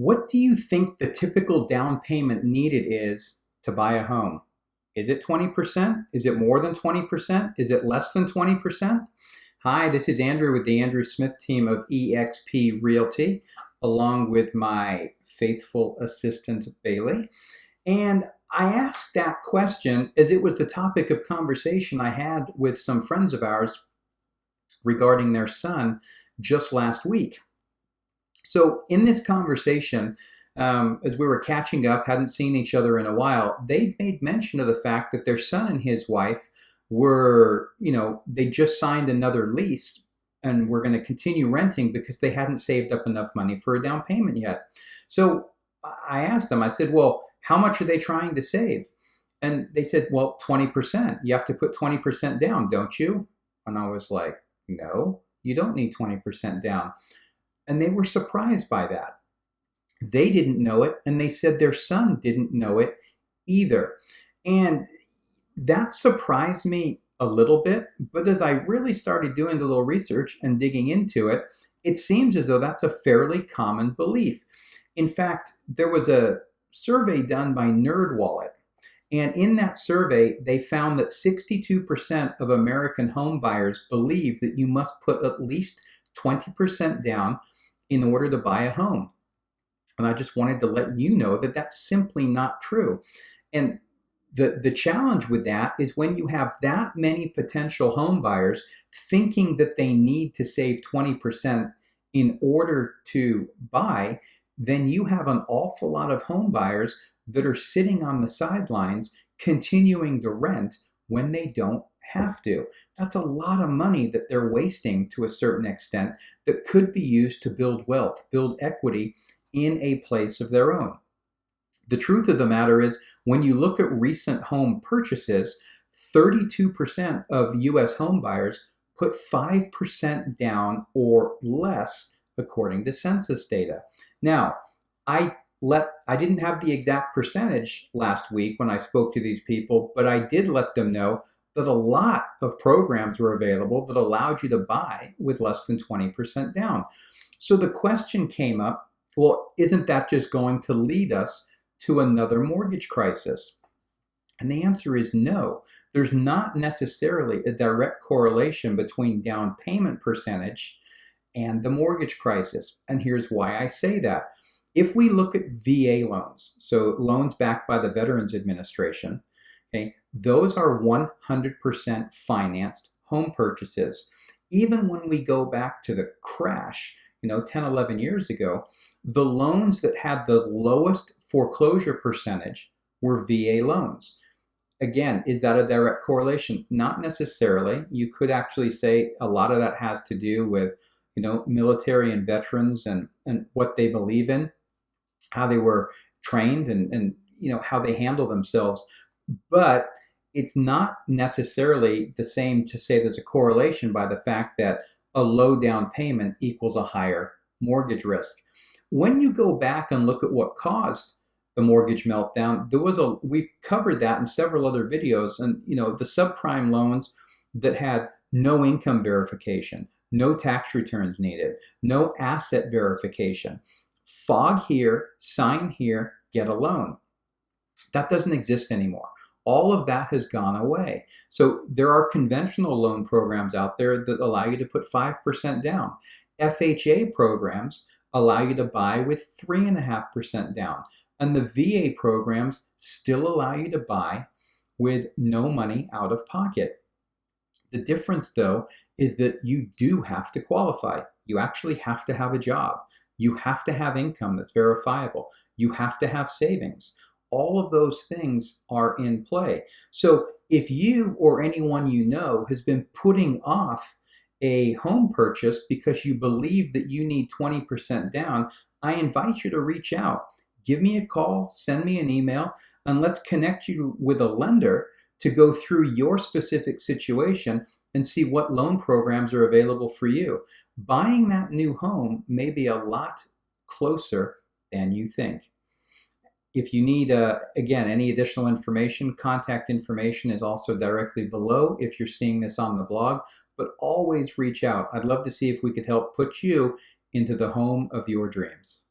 What do you think the typical down payment needed is to buy a home? Is it 20%? Is it more than 20%? Is it less than 20%? Hi, this is Andrew with the Andrew Smith team of eXp Realty, along with my faithful assistant, Bailey. And I asked that question as it was the topic of conversation I had with some friends of ours regarding their son just last week. So in this conversation, as we were catching up, hadn't seen each other in a while, they made mention of the fact that their son and his wife were, they just signed another lease and were going to continue renting because they hadn't saved up enough money for a down payment yet. So I asked them, I said, well, how much are they trying to save? And they said, well, 20%. You have to put 20% down, don't you? And I was like, no, you don't need 20% down. And they were surprised by that. They didn't know it, and they said their son didn't know it either. And that surprised me a little bit, but as I really started doing a little research and digging into it, it seems as though that's a fairly common belief. In fact, there was a survey done by NerdWallet, and in that survey, they found that 62% of American home buyers believe that you must put at least 20% down in order to buy a home. And I just wanted to let you know that that's simply not true. And the challenge with that is when you have that many potential home buyers thinking that they need to save 20% in order to buy, then you have an awful lot of home buyers that are sitting on the sidelines continuing to rent when they don't have to. That's a lot of money that they're wasting to a certain extent that could be used to build wealth, build equity in a place of their own. The truth of the matter is, when you look at recent home purchases, 32% of US home buyers put 5% down or less, according to census data. Now, I didn't have the exact percentage last week when I spoke to these people, but I did let them know that a lot of programs were available that allowed you to buy with less than 20% down. So the question came up, well, isn't that just going to lead us to another mortgage crisis? And the answer is no. There's not necessarily a direct correlation between down payment percentage and the mortgage crisis. And here's why I say that. If we look at VA loans, so loans backed by the Veterans Administration, okay, those are 100% financed home purchases. Even when we go back to the crash, 10, 11 years ago, the loans that had the lowest foreclosure percentage were VA loans. Again, is that a direct correlation? Not necessarily. You could actually say a lot of that has to do with, military and veterans and what they believe in, how they were trained and how they handle themselves. But it's not necessarily the same to say there's a correlation by the fact that a low down payment equals a higher mortgage risk. When you go back and look at what caused the mortgage meltdown, we've covered that in several other videos, and the subprime loans that had no income verification, no tax returns needed, no asset verification. Fog here, sign here, get a loan. That doesn't exist anymore. All of that has gone away. So there are conventional loan programs out there that allow you to put 5% down. FHA programs allow you to buy with 3.5% down. And the VA programs still allow you to buy with no money out of pocket. The difference, though, is that you do have to qualify. You actually have to have a job. You have to have income that's verifiable. You have to have savings. All of those things are in play. So if you or anyone you know has been putting off a home purchase because you believe that you need 20% down, I invite you to reach out. Give me a call, send me an email, and let's connect you with a lender to go through your specific situation and see what loan programs are available for you. Buying that new home may be a lot closer than you think. If you need, again, any additional information, contact information is also directly below if you're seeing this on the blog, but always reach out. I'd love to see if we could help put you into the home of your dreams.